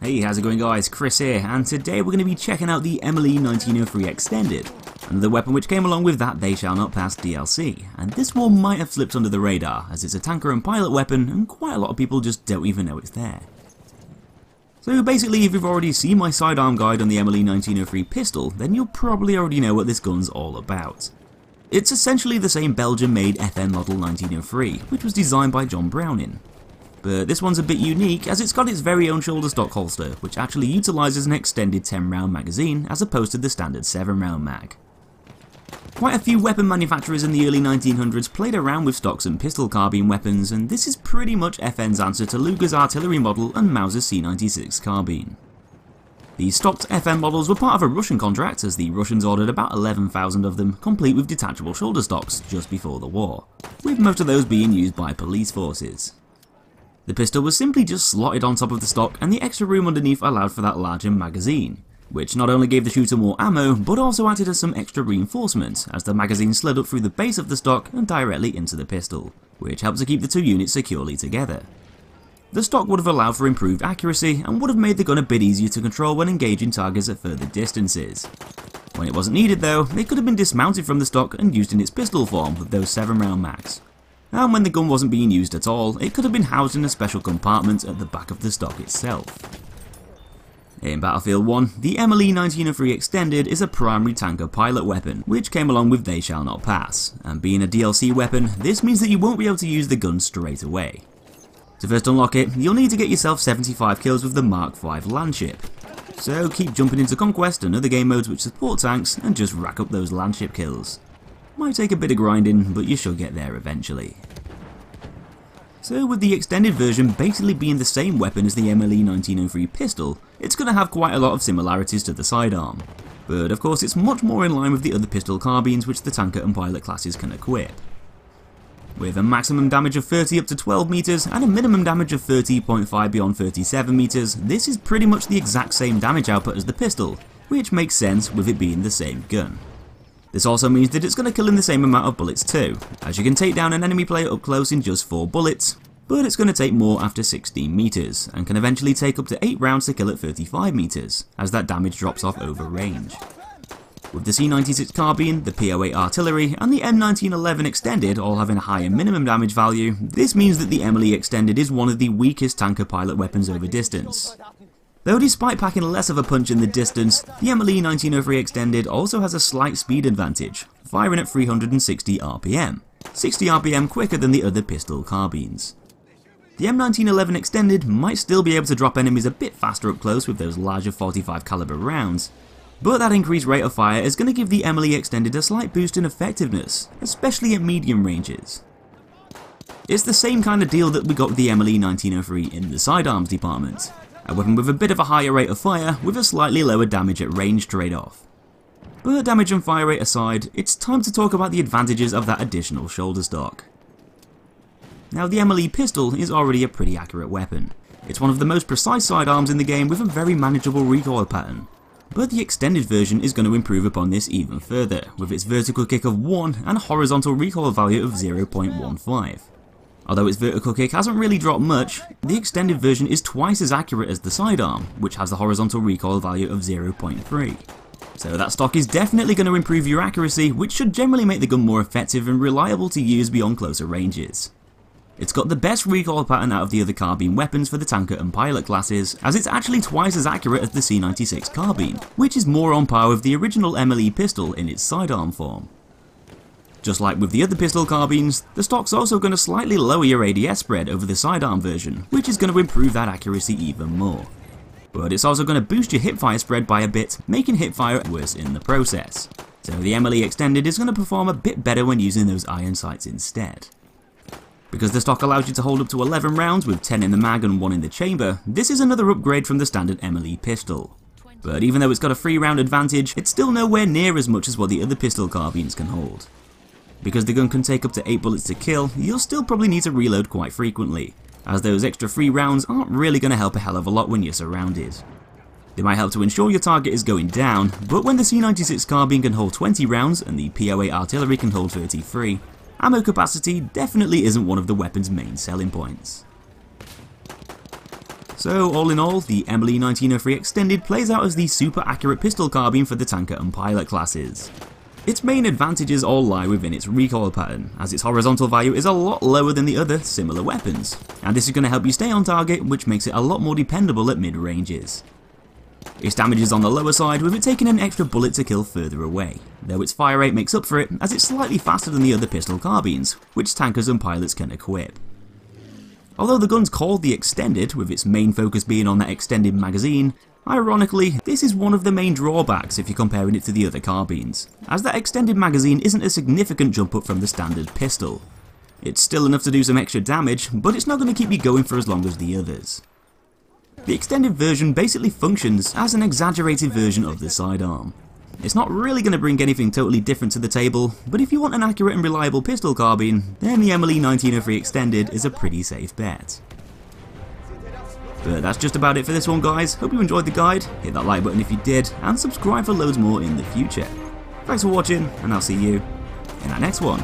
Hey, how's it going guys? Chris here, and today we're going to be checking out the MLE 1903 Extended, another weapon which came along with that They Shall Not Pass DLC, and this one might have slipped under the radar as it's a tanker and pilot weapon and quite a lot of people just don't even know it's there. So basically, if you've already seen my sidearm guide on the MLE 1903 pistol, then you'll probably already know what this gun's all about. It's essentially the same Belgian-made FN model 1903, which was designed by John Browning. But this one's a bit unique as it's got its very own shoulder stock holster, which actually utilises an extended 10 round magazine as opposed to the standard 7 round mag. Quite a few weapon manufacturers in the early 1900s played around with stocks and pistol carbine weapons, and this is pretty much FN's answer to Luger's artillery model and Mauser's C96 carbine. These stocked FN models were part of a Russian contract as the Russians ordered about 11,000 of them, complete with detachable shoulder stocks just before the war, with most of those being used by police forces. The pistol was simply just slotted on top of the stock, and the extra room underneath allowed for that larger magazine, which not only gave the shooter more ammo, but also acted as some extra reinforcement, as the magazine slid up through the base of the stock and directly into the pistol, which helped to keep the two units securely together. The stock would have allowed for improved accuracy, and would have made the gun a bit easier to control when engaging targets at further distances. When it wasn't needed though, it could have been dismounted from the stock and used in its pistol form with those 7 round mags. And when the gun wasn't being used at all, it could have been housed in a special compartment at the back of the stock itself. In Battlefield 1, the MLE 1903 Extended is a primary tanker pilot weapon, which came along with They Shall Not Pass, and being a DLC weapon, this means that you won't be able to use the gun straight away. To first unlock it, you'll need to get yourself 75 kills with the Mark V landship. So keep jumping into Conquest and other game modes which support tanks, and just rack up those landship kills. Might take a bit of grinding, but you should get there eventually. So with the extended version basically being the same weapon as the MLE 1903 pistol, it's going to have quite a lot of similarities to the sidearm. But of course it's much more in line with the other pistol carbines which the tanker and pilot classes can equip. With a maximum damage of 30 up to 12 meters and a minimum damage of 30.5 beyond 37 meters, this is pretty much the exact same damage output as the pistol, which makes sense with it being the same gun. This also means that it's going to kill in the same amount of bullets too, as you can take down an enemy player up close in just 4 bullets, but it's going to take more after 16 meters, and can eventually take up to 8 rounds to kill at 35 meters, as that damage drops off over range. With the C96 carbine, the P08 artillery, and the M1911 Extended all having a higher minimum damage value, this means that the MLE Extended is one of the weakest tanker pilot weapons over distance. Though despite packing less of a punch in the distance, the MLE 1903 Extended also has a slight speed advantage, firing at 360 RPM, 60 RPM quicker than the other pistol carbines. The M1911 Extended might still be able to drop enemies a bit faster up close with those larger 45 caliber rounds, but that increased rate of fire is going to give the MLE Extended a slight boost in effectiveness, especially at medium ranges. It's the same kind of deal that we got with the MLE 1903 in the sidearms department. A weapon with a bit of a higher rate of fire, with a slightly lower damage at range trade-off. But damage and fire rate aside, it's time to talk about the advantages of that additional shoulder stock. Now the MLE pistol is already a pretty accurate weapon. It's one of the most precise sidearms in the game with a very manageable recoil pattern. But the extended version is going to improve upon this even further, with its vertical kick of 1 and a horizontal recoil value of 0.15. Although its vertical kick hasn't really dropped much, the extended version is twice as accurate as the sidearm, which has the horizontal recoil value of 0.3. So that stock is definitely going to improve your accuracy, which should generally make the gun more effective and reliable to use beyond closer ranges. It's got the best recoil pattern out of the other carbine weapons for the tanker and pilot classes, as it's actually twice as accurate as the C96 carbine, which is more on par with the original MLE pistol in its sidearm form. Just like with the other pistol carbines, the stock's also going to slightly lower your ADS spread over the sidearm version, which is going to improve that accuracy even more. But it's also going to boost your hipfire spread by a bit, making hipfire worse in the process. So the MLE Extended is going to perform a bit better when using those iron sights instead. Because the stock allows you to hold up to 11 rounds with 10 in the mag and 1 in the chamber, this is another upgrade from the standard MLE pistol. But even though it's got a 3 round advantage, it's still nowhere near as much as what the other pistol carbines can hold. Because the gun can take up to 8 bullets to kill, you'll still probably need to reload quite frequently, as those extra 3 rounds aren't really going to help a hell of a lot when you're surrounded. They might help to ensure your target is going down, but when the C96 carbine can hold 20 rounds and the P08 artillery can hold 33, ammo capacity definitely isn't one of the weapon's main selling points. So all in all, the MLE 1903 Extended plays out as the super accurate pistol carbine for the tanker and pilot classes. Its main advantages all lie within its recoil pattern, as its horizontal value is a lot lower than the other similar weapons, and this is going to help you stay on target, which makes it a lot more dependable at mid-ranges. Its damage is on the lower side, with it taking an extra bullet to kill further away, though its fire rate makes up for it as it's slightly faster than the other pistol carbines, which tankers and pilots can equip. Although the gun's called the Extended, with its main focus being on that extended magazine, ironically, this is one of the main drawbacks if you're comparing it to the other carbines, as that extended magazine isn't a significant jump up from the standard pistol. It's still enough to do some extra damage, but it's not going to keep you going for as long as the others. The extended version basically functions as an exaggerated version of the sidearm. It's not really going to bring anything totally different to the table, but if you want an accurate and reliable pistol carbine, then the MLE 1903 Extended is a pretty safe bet. But that's just about it for this one, guys. Hope you enjoyed the guide, hit that like button if you did, and subscribe for loads more in the future. Thanks for watching, and I'll see you in that next one.